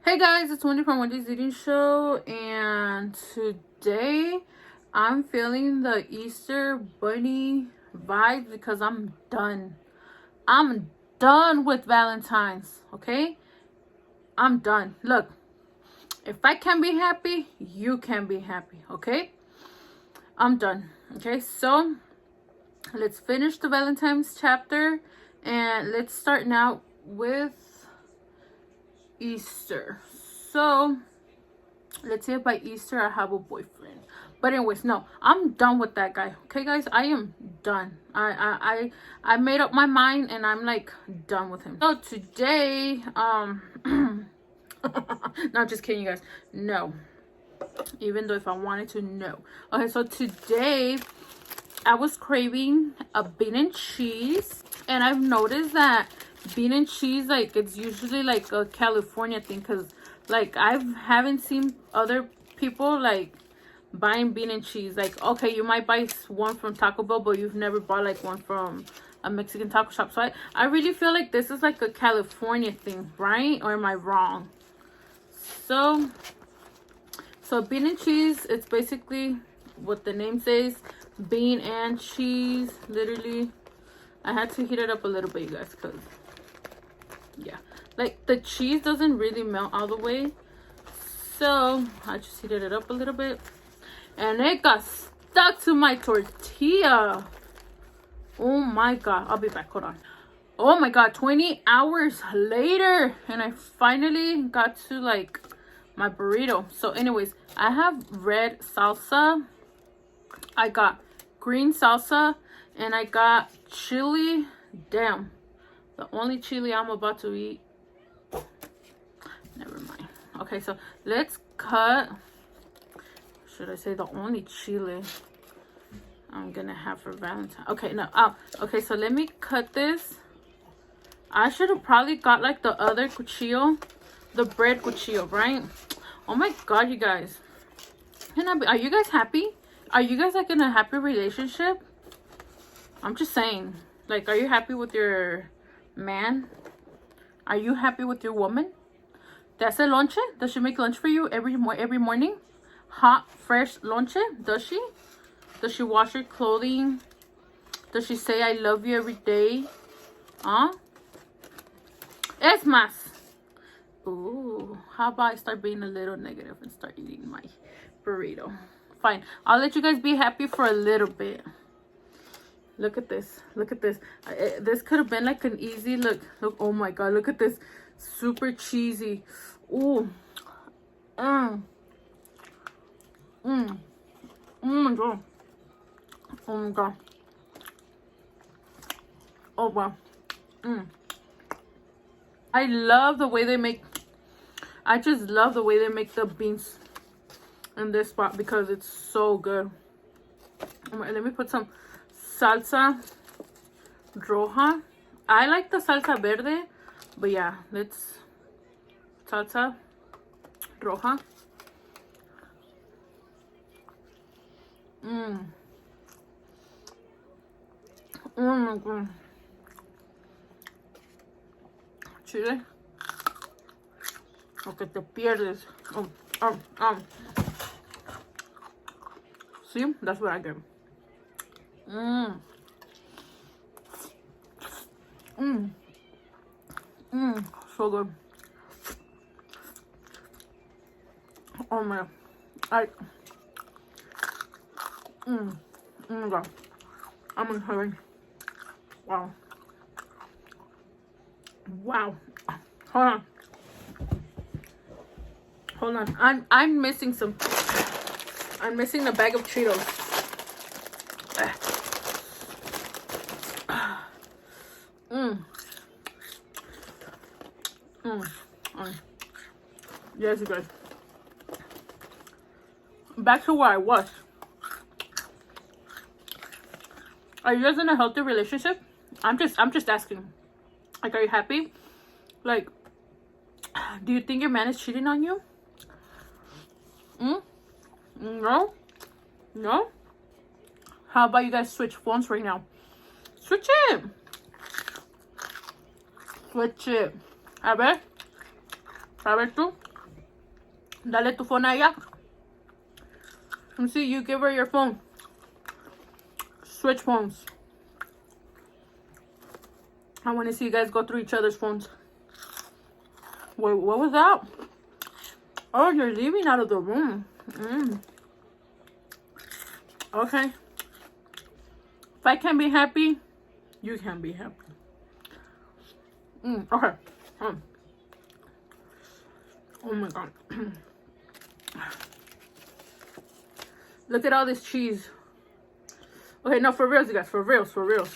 Hey guys, it's Wendy from Wendy's Eating Show, and today I'm feeling the Easter Bunny vibes because I'm done. I'm done with Valentine's, okay? I'm done. Look, if I can be happy, you can be happy, okay? I'm done, okay? So, let's finish the Valentine's chapter, and let's start now with Easter. So let's see if by Easter I have a boyfriend. But anyways, no, I'm done with that guy. Okay, guys, I am done. I made up my mind, and I'm like done with him. So today, not just kidding, you guys. No, even though if I wanted to, no. Okay, so today I was craving a bean and cheese, and I've noticed that bean and cheese, like, it's usually like a California thing, because like I haven't seen other people like buying bean and cheese. Like, okay, you might buy one from Taco Bell, but you've never bought like one from a Mexican taco shop. So I really feel like this is like a California thing, right? Or am I wrong? So bean and cheese, it's basically what the name says, bean and cheese. Literally, I had to heat it up a little bit, you guys, because yeah, like the cheese doesn't really melt all the way, so I just heated it up a little bit, and it got stuck to my tortilla. Oh my god, I'll be back, hold on. Oh my god, 20 hours later, and I finally got to like my burrito. So anyways, I have red salsa, I got green salsa, and I got chili. Damn, the only chili I'm about to eat. Never mind. Okay, so let's cut. Should I say the only chili I'm gonna have for Valentine? Okay, no. Okay, so let me cut this. I should have probably got like the other cuchillo, the bread cuchillo, right? Oh my god, you guys. Are you guys happy? Are you guys like in a happy relationship? I'm just saying. Like, are you happy with your man? Are you happy with your woman? That's a lonche? Does she make lunch for you every morning? Hot, fresh lonche? Does she? Does she wash your clothing? Does she say I love you every day? Huh? Es más. Ooh, how about I start being a little negative and start eating my burrito? Fine, I'll let you guys be happy for a little bit. Look at this. Look at this. This could have been like an easy look. Look, oh my god, look at this. Super cheesy. Ooh. Oh my god. Oh my god. Oh wow. I love the way they make. I just love the way they make the beans in this spot because it's so good. Let me put some salsa roja. I like the salsa verde, but yeah, let's salsa roja. Oh my god. Chile. O que te pierdes. See, that's what I get. So good. Oh my god. Oh my god. I'm in heaven. Wow. Wow. Hold on. Hold on. I'm missing some. I'm missing a bag of Cheetos. Yes, you guys. Back to where I was. Are you guys in a healthy relationship? I'm just asking. Like, are you happy? Like, do you think your man is cheating on you? No? No? How about you guys switch phones right now? Switch it. Switch it. A ver. A ver tú. Dale tu phone a ella. And see, you give her your phone. Switch phones. I want to see you guys go through each other's phones. Wait, what was that? Oh, you're leaving out of the room. Okay. If I can be happy, you can be happy. Okay. Oh my god. Look at all this cheese. Okay, no, for reals, you guys. For reals, for reals.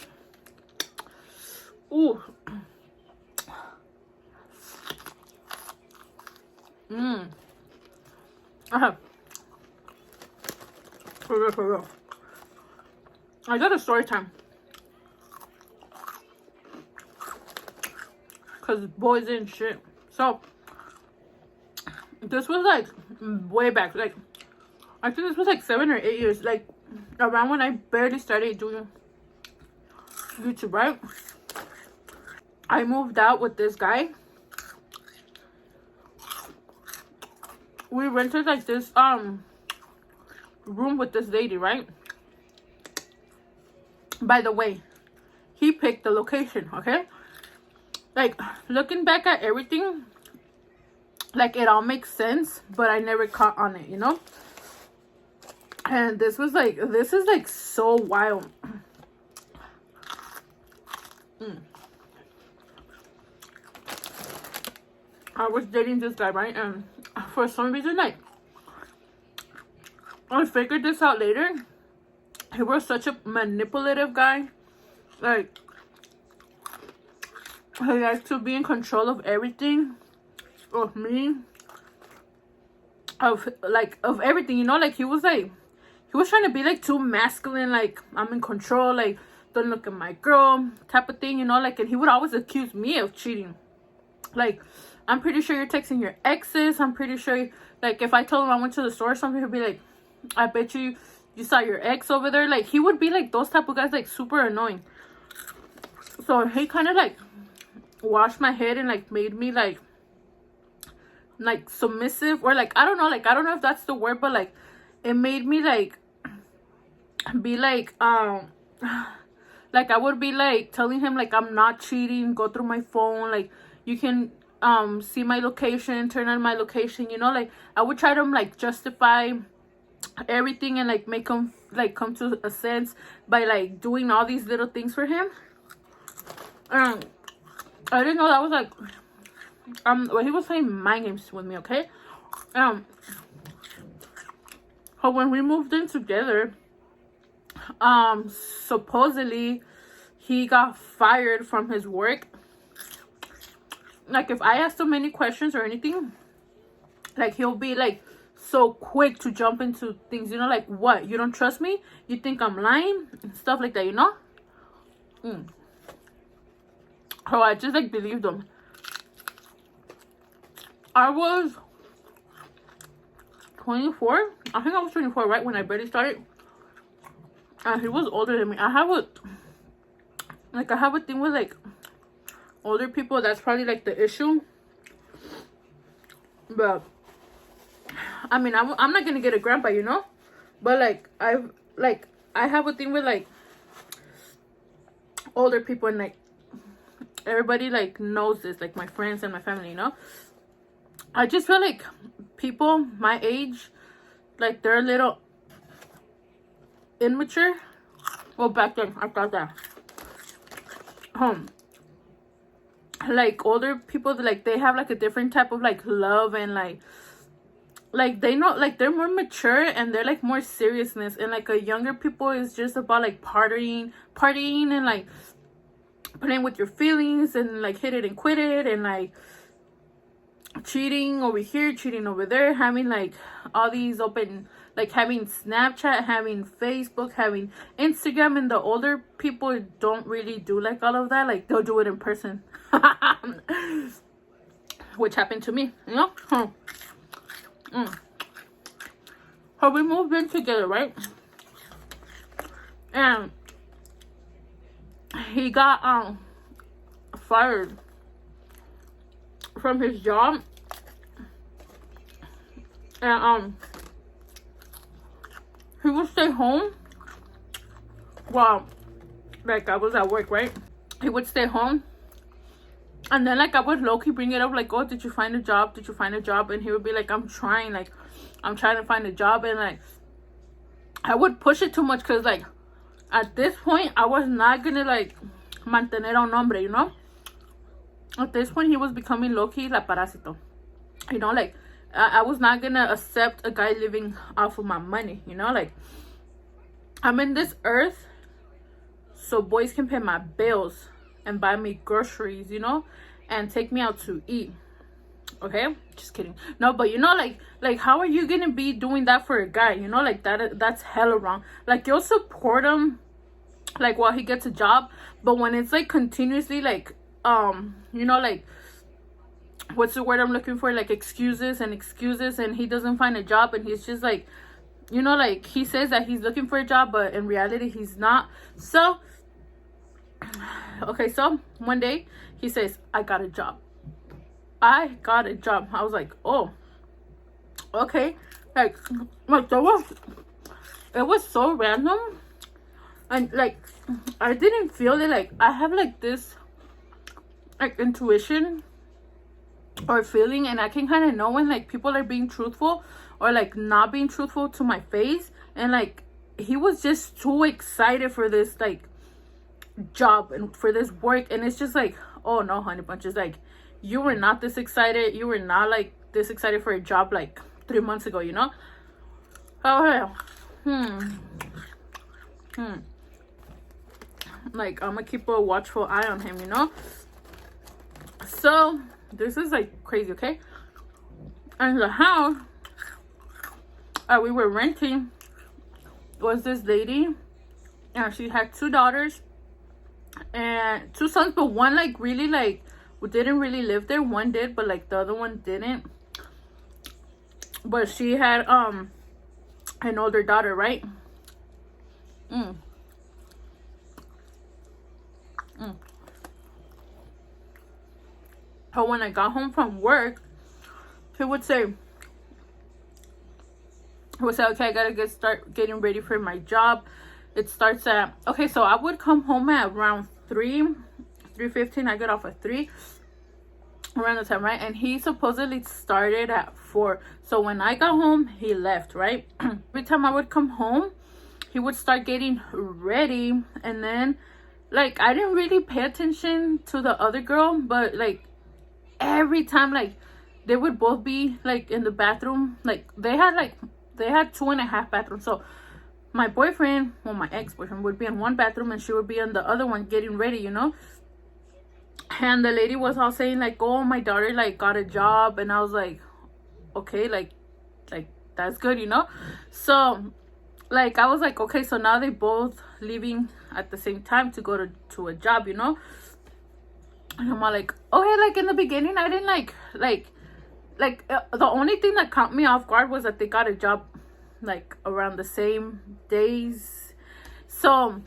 Ooh. Okay. For real, for real. I got a story time. Because boys and shit. So, this was like way back. Like, I think this was like 7 or 8 years. Like, around when I barely started doing YouTube, right? I moved out with this guy. We rented like this room with this lady, right? By the way, he picked the location, okay? Like, looking back at everything, like, it all makes sense, but I never caught on it, you know? And this is like so wild. I was dating this guy, right? And for some reason, like, I figured this out later. He was such a manipulative guy. Like, he likes to be in control of everything. Of me. Of everything, you know? Like, he was trying to be like too masculine. Like, I'm in control. Like, don't look at my girl type of thing, you know? Like, and he would always accuse me of cheating. Like, I'm pretty sure you're texting your exes. I'm pretty sure, like, if I told him I went to the store or something, he'd be like, I bet you saw your ex over there. Like, he would be like those type of guys, like, super annoying. So he kind of like washed my head and like made me like submissive, or like, I don't know if that's the word, but like, it made me like be like like, I would be like telling him like, I'm not cheating, go through my phone, like, you can see my location, turn on my location, you know? Like, I would try to like justify everything and like make him like come to a sense by like doing all these little things for him. I didn't know that was like well, he was playing mind games with me, okay? So when we moved in together, supposedly he got fired from his work. Like, if I asked him any questions or anything, like, he'll be like so quick to jump into things, you know? Like, what, you don't trust me? You think I'm lying? And stuff like that, you know? So I just like believed him. I was 24. I think I was 24, right, when I barely started. And he was older than me. I have a thing with like older people. That's probably like the issue. But I mean, I'm not gonna get a grandpa, you know? But like, I have a thing with like older people, and like everybody like knows this, like my friends and my family, you know? I just feel like people my age, like, they're a little immature. Well, back then I thought that like older people, like, they have like a different type of like love, and like they know, like, they're more mature and they're like more seriousness, and like a younger people is just about like partying and like playing with your feelings, and like hit it and quit it, and like cheating over here, cheating over there, having like all these open, like having Snapchat, having Facebook, having Instagram. And the older people don't really do like all of that. Like, they'll do it in person. Which happened to me, you know? So we moved in together, right? And he got fired from his job And he would stay home while like I was at work, right? He would stay home, and then like I would low-key bring it up like, oh, did you find a job? Did you find a job? And he would be like, I'm trying to find a job. And like I would push it too much, because like at this point I was not gonna like mantener a un hombre, you know. At this point he was becoming low-key la parásito, you know. Like I was not gonna accept a guy living off of my money, you know. Like I'm in this earth so boys can pay my bills and buy me groceries, you know, and take me out to eat. Okay, just kidding. No, but you know, like how are you gonna be doing that for a guy, you know? Like that's hella wrong. Like you'll support him like while he gets a job, but when it's like continuously like you know, like what's the word I'm looking for, like excuses, and he doesn't find a job, and he's just like, you know, like he says that he's looking for a job, but in reality he's not. So okay, so one day he says, I got a job. I was like, oh, okay. Like it was so random, and like I didn't feel it. Like I have like this like intuition or feeling, and I can kind of know when like people are being truthful or like not being truthful to my face. And like he was just too excited for this like job and for this work, and it's just like, oh no, honey bunches, like you were not this excited. You were not like this excited for a job like 3 months ago, you know. Oh like I'm gonna keep a watchful eye on him, you know. So this is like crazy, okay? And the house we were renting was this lady, and she had 2 daughters and 2 sons, but one like really like didn't really live there. One did, but like the other one didn't. But she had an older daughter, right? So when I got home from work, he would say, okay, I gotta start getting ready for my job. It starts at, okay, so I would come home at around 3:15. I get off at 3 around the time, right? And he supposedly started at 4. So when I got home, he left, right? Every time I would come home, he would start getting ready, and then like I didn't really pay attention to the other girl, but like every time like they would both be like in the bathroom. Like they had 2.5 bathrooms. So my boyfriend, well, my ex-boyfriend, would be in one bathroom and she would be in the other one getting ready, you know. And the lady was all saying like, oh, my daughter like got a job. And I was like, okay, like that's good, you know. So like I was like, okay, so now they both leaving at the same time to go to a job, you know. And I'm all like, okay. Like in the beginning I didn't like the only thing that caught me off guard was that they got a job like around the same days. So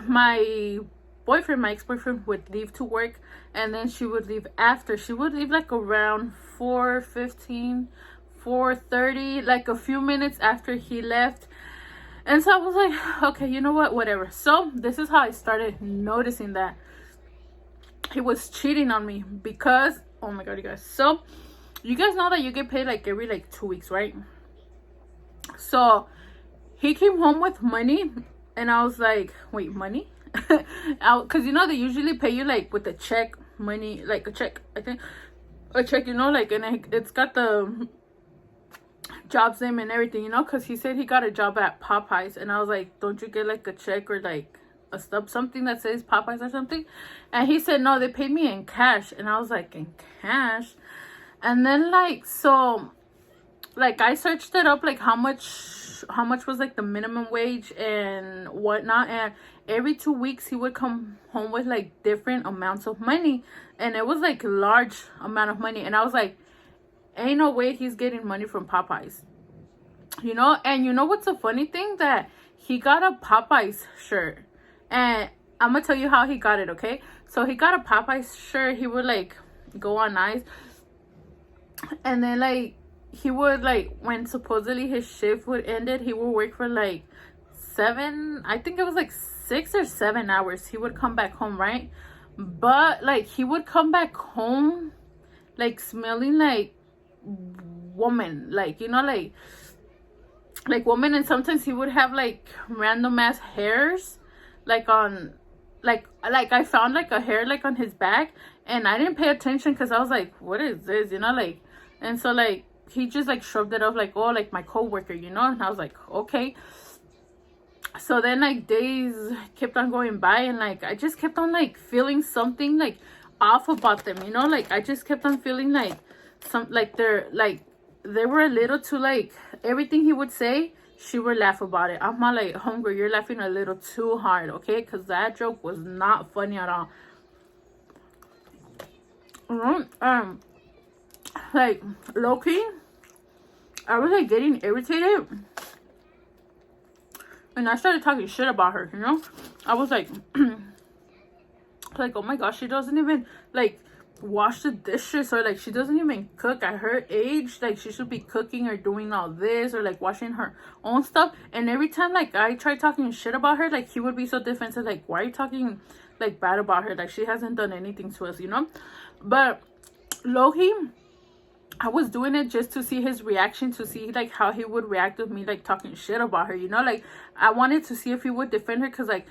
my ex-boyfriend would leave to work, and then she would leave after. She would leave like around 4:15, 4:30, like a few minutes after he left. And so I was like, okay, you know what, whatever. So this is how I started noticing that he was cheating on me, because oh my god, you guys, so you guys know that you get paid like every like 2 weeks, right? So he came home with money, and I was like, wait, money? Because you know they usually pay you like with a check, money, like a check, I think a check, you know, like, and it's got the job's name and everything, you know. Because he said he got a job at Popeyes, and I was like, don't you get like a check or like a stub, something that says Popeyes or something? And he said no, they paid me in cash. And I was like, in cash? And then like, so like I searched it up, like how much was like the minimum wage and whatnot, and every 2 weeks he would come home with like different amounts of money, and it was like large amount of money. And I was like, ain't no way he's getting money from Popeyes, you know. And you know what's the funny thing? That he got a Popeyes shirt, and I'm gonna tell you how he got it, okay? So he got a Popeyes shirt. He would like go on Nice, and then like he would like, when supposedly his shift would ended, he would work for like 7, I think it was like 6 or 7 hours. He would come back home, right? But like he would come back home like smelling like woman, like, you know, like woman. And sometimes he would have like random ass hairs like on, like I found like a hair like on his back, and I didn't pay attention because I was like, what is this, you know, like. And so like he just like shrugged it off like, oh, like my coworker, you know. And I was like, okay. So then like days kept on going by, and like I just kept on like feeling something like off about them, you know. Like I just kept on feeling like some, like they were a little too, like, everything he would say, she would laugh about it. I'm not like, homegirl, you're laughing a little too hard, okay? Because that joke was not funny at all. Like, low-key, I was like getting irritated, and I started talking shit about her, you know. I was like like, oh my gosh, she doesn't even like wash the dishes, or like she doesn't even cook. At her age, like she should be cooking or doing all this, or like washing her own stuff. And every time like I tried talking shit about her, like he would be so defensive, like, why are you talking like bad about her? Like she hasn't done anything to us, you know. But low-key, I was doing it just to see his reaction, to see like how he would react with me like talking shit about her, you know. Like I wanted to see if he would defend her, because like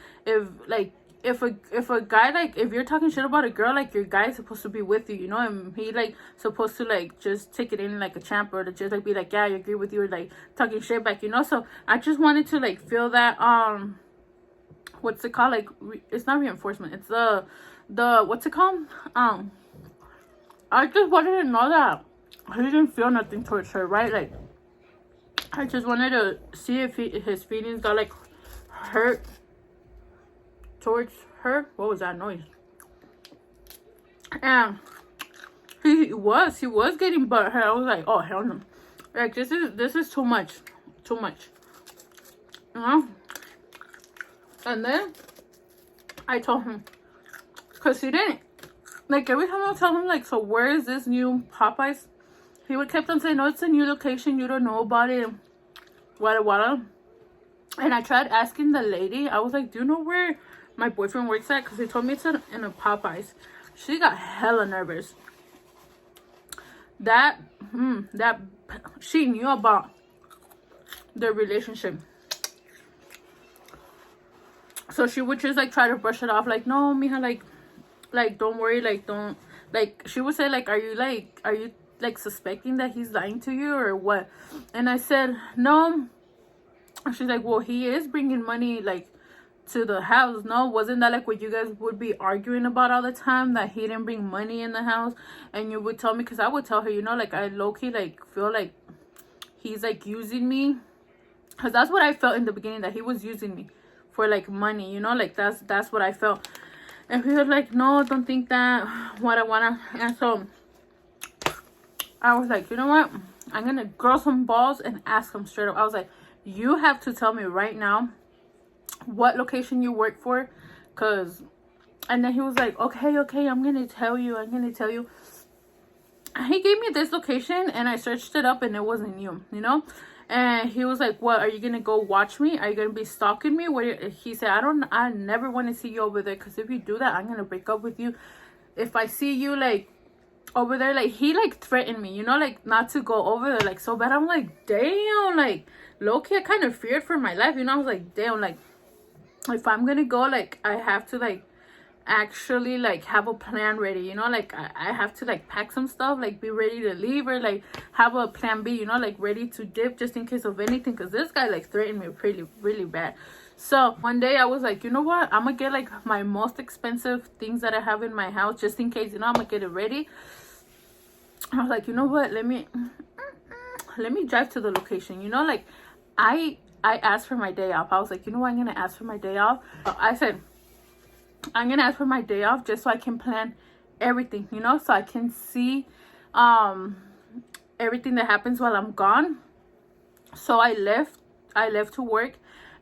if a guy, like, if you're talking shit about a girl, like, your guy is supposed to be with you, you know, and he like supposed to like just take it in like a champ, or to just like be like, yeah, I agree with you, or like talking shit back, you know. So I just wanted to like feel that what's it called, like it's not reinforcement, it's the what's it called, I just wanted to know that he didn't feel nothing towards her, right? Like I just wanted to see if his feelings got like hurt towards her. What was that noise? And he was getting butthurt. I was like, oh hell no, like this is too much, you know. And then I told him, because he didn't, like, every time I would tell him like, so where is this new Popeyes, he would kept on saying, no, it's a new location, you don't know about it, what. And I tried asking the lady, I was like, do you know where my boyfriend works at? Because he told me it's in a Popeyes. She got hella nervous. That she knew about their relationship, so she would just like try to brush it off, like, no, mija, like don't worry, like don't, like, she would say like, are you like suspecting that he's lying to you or what? And I said no. She's like, well, he is bringing money like to the house. No, wasn't that like what you guys would be arguing about all the time, that he didn't bring money in the house? And you would tell me, because I would tell her, you know, like, I low-key like feel like he's like using me, because that's what I felt in the beginning, that he was using me for like money, you know, like that's what I felt. And he was like, no, don't think that, what I wanna. And so I was like, you know what, I'm gonna grow some balls and ask him straight up. I was like, you have to tell me right now what location you work for, because. And then he was like, okay, I'm gonna tell you. He gave me this location, and I searched it up, and it wasn't you know. And he was like, what, are you gonna go watch me? Are you gonna be stalking me? He said, I never want to see you over there, because if you do that, I'm gonna break up with you. If I see you like over there, like, he like threatened me, you know, like, not to go over there, like, so bad. I'm like, damn, like, low-key I kind of feared for my life, you know. I was like, damn, like, if I'm gonna go, like, I have to like actually like have a plan ready, you know, like I have to like pack some stuff, like be ready to leave, or like have a plan B, you know, like ready to dip just in case of anything, because this guy like threatened me really bad. So one day I was like, you know what, I'm gonna get like my most expensive things that I have in my house, just in case, you know, I'm gonna get it ready. I was like, you know what, let me drive to the location, you know, like I asked for my day off. I was like, you know what, I'm gonna ask for my day off. I said, I'm gonna ask for my day off just so I can plan everything, you know, so I can see everything that happens while I'm gone. So I left to work,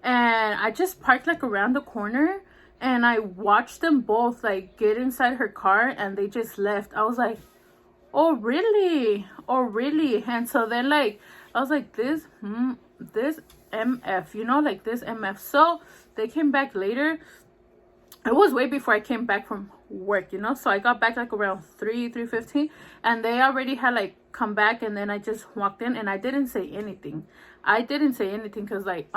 and I just parked like around the corner, and I watched them both like get inside her car, and they just left. I was like, oh really, oh really. And so then like I was like, this MF, you know, like this MF. So they came back later. It was way before I came back from work, you know. So I got back like around 3:15, and they already had like come back. And then I just walked in and I didn't say anything. I didn't say anything because like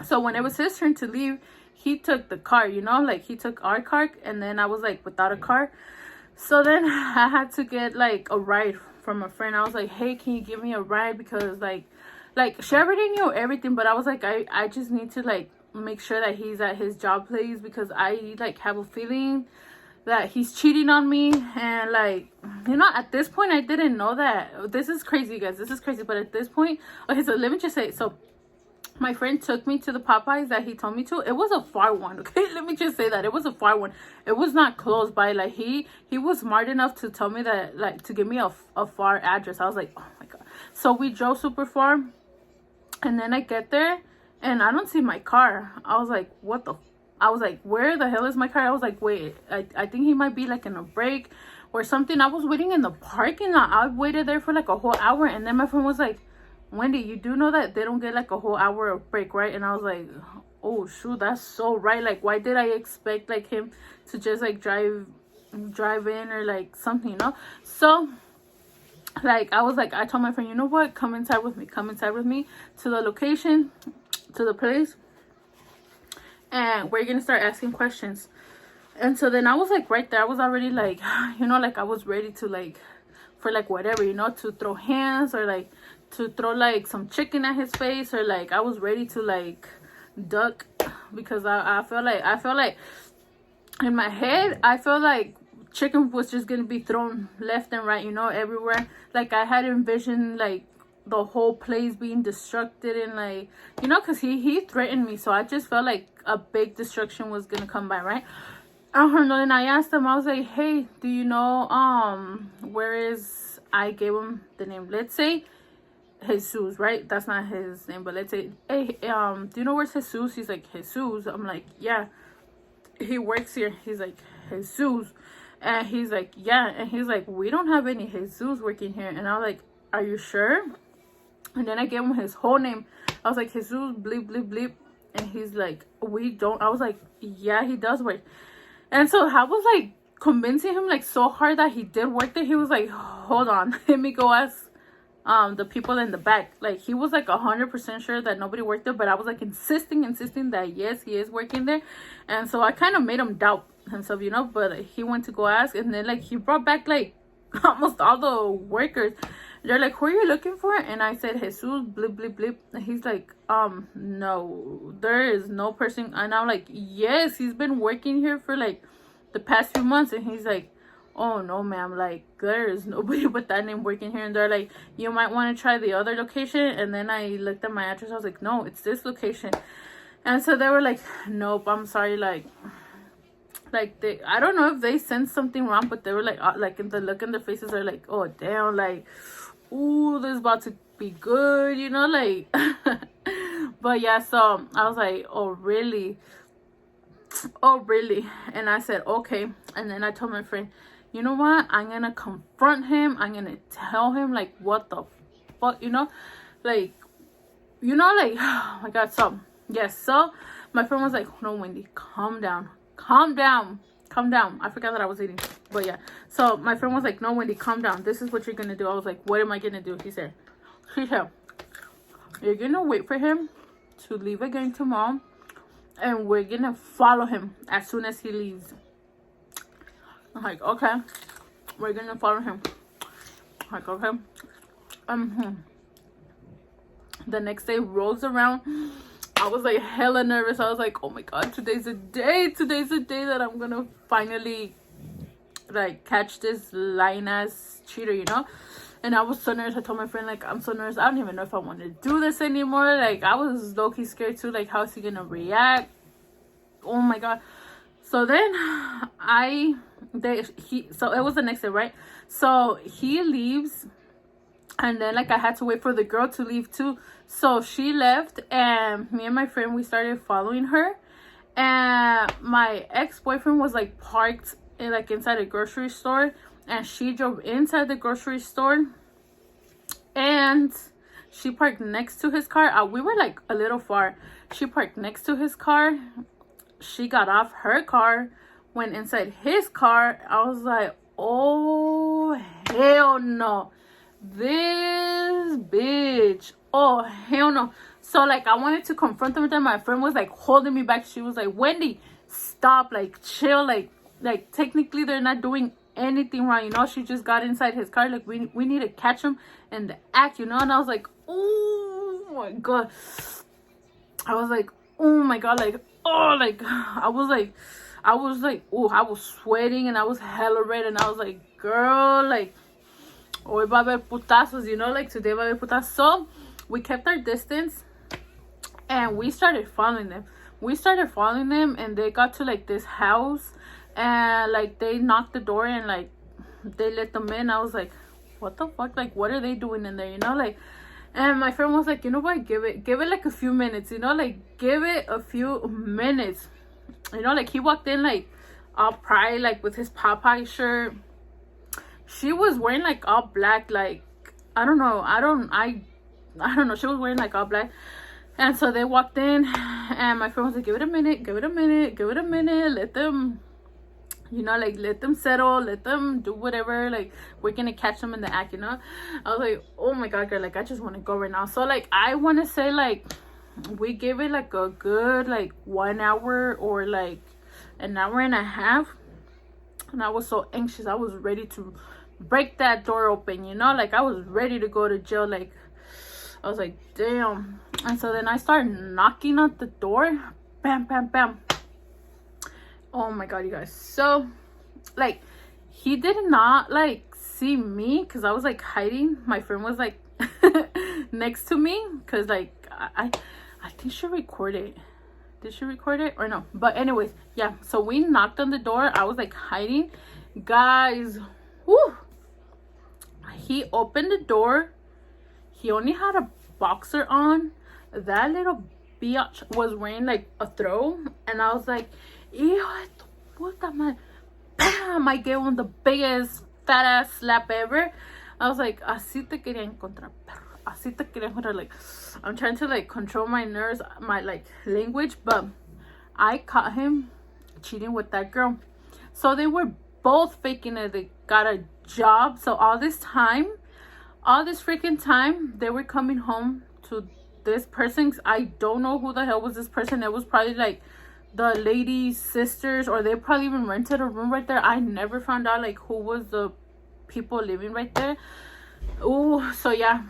so when it was his turn to leave, he took the car, you know, like he took our car, and then I was like without a car. So then I had to get like a ride from a friend. I was like, hey, can you give me a ride? Because like she already knew everything, but I was like, I just need to like make sure that he's at his job place, because I like have a feeling that he's cheating on me. And like, you know, at this point I didn't know that. This is crazy, guys, this is crazy. But at this point, okay, so let me just say, so my friend took me to the Popeyes that he told me to. It was a far one, okay? Let me just say that. It was a far one. It was not close by. Like, he was smart enough to tell me that, like, to give me a far address. I was like, oh my God. So we drove super far. And then I get there, and I don't see my car. I was like, what the... I was like, where the hell is my car? I was like, wait, I think he might be, like, in a break or something. I was waiting in the parking lot. I waited there for, like, a whole hour. And then my friend was like, Wendy, you do know that they don't get like a whole hour of break, right? And I was like, oh shoot, that's so right. Like, why did I expect like him to just like drive in or like something, you know? So like I was like, I told my friend, you know what, come inside with me to the location, to the place, and we're gonna start asking questions. And so then I was like right there, I was already like, you know, like I was ready to like, for like whatever, you know, to throw hands or like to throw like some chicken at his face, or like I was ready to like duck, because I felt like in my head I felt like chicken was just gonna be thrown left and right, you know, everywhere. Like I had envisioned like the whole place being destructed, and like, you know, because he threatened me. So I just felt like a big destruction was gonna come by, right? And I asked him, I was like, hey, do you know where is... I gave him the name, let's say Jesus, right? That's not his name, but let's say, hey, do you know where's Jesus? He's like, Jesus? I'm like, yeah, he works here. He's like, Jesus? And he's like, yeah. And he's like, we don't have any Jesus working here. And I was like, are you sure? And then I gave him his whole name. I was like, Jesus bleep bleep bleep. And he's like, we don't... I was like, yeah, he does work. And so I was like convincing him like so hard that he did work there. He was like, hold on, let me go ask the people in the back. Like he was like 100% sure that nobody worked there, but I was like insisting that yes, he is working there. And so I kind of made him doubt himself, you know. But he went to go ask, and then like he brought back like almost all the workers. They're like, who are you looking for? And I said, Jesus blip blip blip. And he's like, no, there is no person. And I'm like, yes, he's been working here for like the past few months. And he's like, oh no ma'am, like there is nobody but that name working here. And they're like, you might want to try the other location. And then I looked at my address. I was like, no, it's this location. And so they were like, nope, I'm sorry, like they... I don't know if they sensed something wrong, but they were like in the look in their faces are like, oh damn, like, ooh, this is about to be good, you know, like. But yeah, so I was like, oh really? And I said, okay. And then I told my friend, you know what, I'm gonna confront him. I'm gonna tell him like what the fuck, you know, like, oh my God. So yes, so my friend was like, no Wendy, calm down. I forgot that I was eating, but yeah. So my friend was like, no Wendy, calm down, this is what you're gonna do. I was like, what am I gonna do? She said, you're gonna wait for him to leave again tomorrow, and we're gonna follow him as soon as he leaves. I'm like, okay, we're gonna follow him. I'm like, okay. The next day rolls around. I was like hella nervous. I was like, oh my God, today's the day that I'm gonna finally like catch this lying ass cheater, you know. And I was so nervous. I told my friend, like, I'm so nervous, I don't even know if I want to do this anymore. Like I was low-key scared too, like how is he gonna react? Oh my God. So then so it was the next day, right? So he leaves, and then like I had to wait for the girl to leave too. So she left, and me and my friend, we started following her. And my ex-boyfriend was like parked in, like inside a grocery store, and she drove inside the grocery store, and she parked next to his car. We were like a little far. She parked next to his car. She got off her car, went inside his car. I was like, oh hell no, this bitch, oh hell no. So like I wanted to confront them with them. My friend was like holding me back. She was like, Wendy, stop, like chill, like technically they're not doing anything wrong, you know. She just got inside his car, like we need to catch him in the act, you know. And I was like, oh my god, I was like, oh my god, like, oh, like I was like, oh, I was sweating and I was hella red, and I was like, girl, like, hoy va a haber putazos, you know, like today va a haber putazos. So we kept our distance and we started following them. And they got to like this house, and like they knocked the door and like they let them in. I was like, what the fuck, like what are they doing in there, you know? Like, and my friend was like, you know what, give it like a few minutes, you know, like give it a few minutes, you know. Like he walked in like all pride, like with his Popeye shirt. She was wearing like all black, like I don't know, she was wearing like all black. And so they walked in, and my friend was like, give it a minute, let them, you know, like let them settle, let them do whatever, like we're gonna catch them in the act, you know. I was like, oh my god, girl, like I just want to go right now. So like I want to say like we gave it like a good like 1 hour or like an hour and a half, and I was so anxious. I was ready to break that door open, you know, like I was ready to go to jail. Like I was like, damn. And so then I started knocking at the door. Bam, bam, bam. Oh my god, you guys. So like he did not like see me because I was like hiding. My friend was like next to me because like I think she recorded. Did she record it or no? But anyways, yeah, so we knocked on the door. I was like hiding, guys. Whoo. He opened the door. He only had a boxer on. That little bitch was wearing like a throw, and I was like, hijo de tu puta madre. Bam! I gave him the biggest fat ass slap ever. I was like, así te quería encontrar, perro. Así te quería encontrar. Like, I'm trying to like control my nerves, my like language, but I caught him cheating with that girl. So they were both faking it. They got a job. So all this freaking time, they were coming home to this person. I don't know who the hell was this person. It was probably like the lady's sisters, or they probably even rented a room right there. I never found out like who was the people living right there. Oh, so yeah.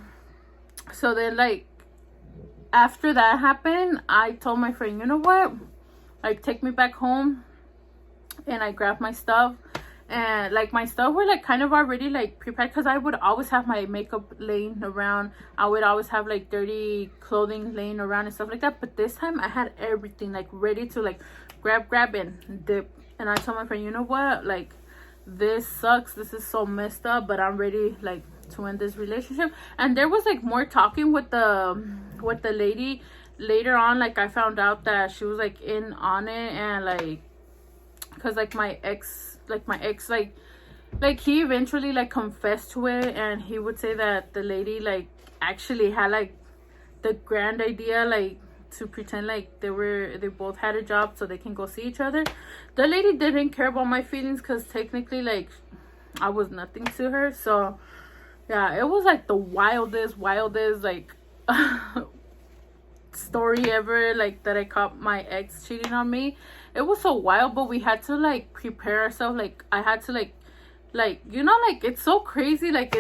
So then like after that happened, I told my friend, you know what, like take me back home. And I grabbed my stuff, and like my stuff were like kind of already like prepared, because I would always have my makeup laying around. I would always have like dirty clothing laying around and stuff like that. But this time I had everything like ready to like grab and dip. And I told my friend, you know what, like this sucks, this is so messed up, but I'm ready like to end this relationship. And there was like more talking with the lady later on. Like I found out that she was like in on it, and like because like my ex like he eventually like confessed to it, and he would say that the lady like actually had like the grand idea like to pretend like they both had a job so they can go see each other. The lady didn't care about my feelings because technically like I was nothing to her. So yeah, it was like the wildest like story ever, like that I caught my ex cheating on me. It was so wild, but we had to like prepare ourselves. Like I had to like you know, like it's so crazy like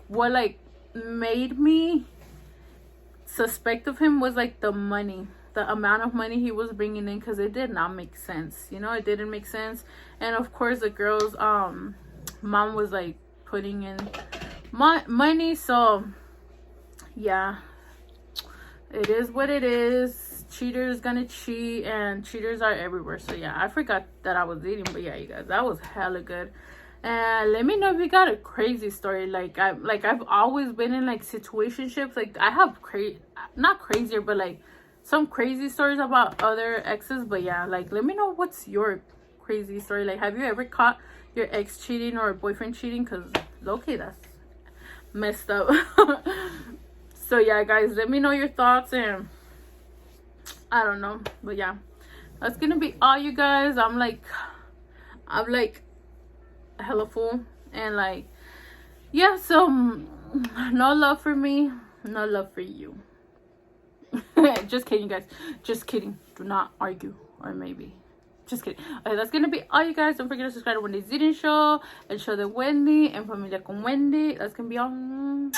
what like made me suspect of him was like the money, the amount of money he was bringing in, because it did not make sense, you know. It didn't make sense. And of course the girl's mom was like putting in money. So yeah, it is what it is. Cheaters gonna cheat, and cheaters are everywhere. So yeah, I forgot that I was eating, but yeah, you guys, that was hella good. And let me know if you got a crazy story. Like I've always been in like situationships. Like I have not crazier, but like some crazy stories about other exes. But yeah, like let me know what's your crazy story. Like have you ever caught your ex cheating or boyfriend cheating, because okay, that's messed up. So yeah, guys, let me know your thoughts, and I don't know, but yeah, that's gonna be all, you guys. I'm like hella full, and like, yeah, so no love for me, no love for you. Just kidding, guys, just kidding. Do not argue, or maybe just kidding. Okay, that's gonna be all, you guys. Don't forget to subscribe to Wendy's Eating Show, and show the Wendy and Familia con Wendy. That's gonna be all.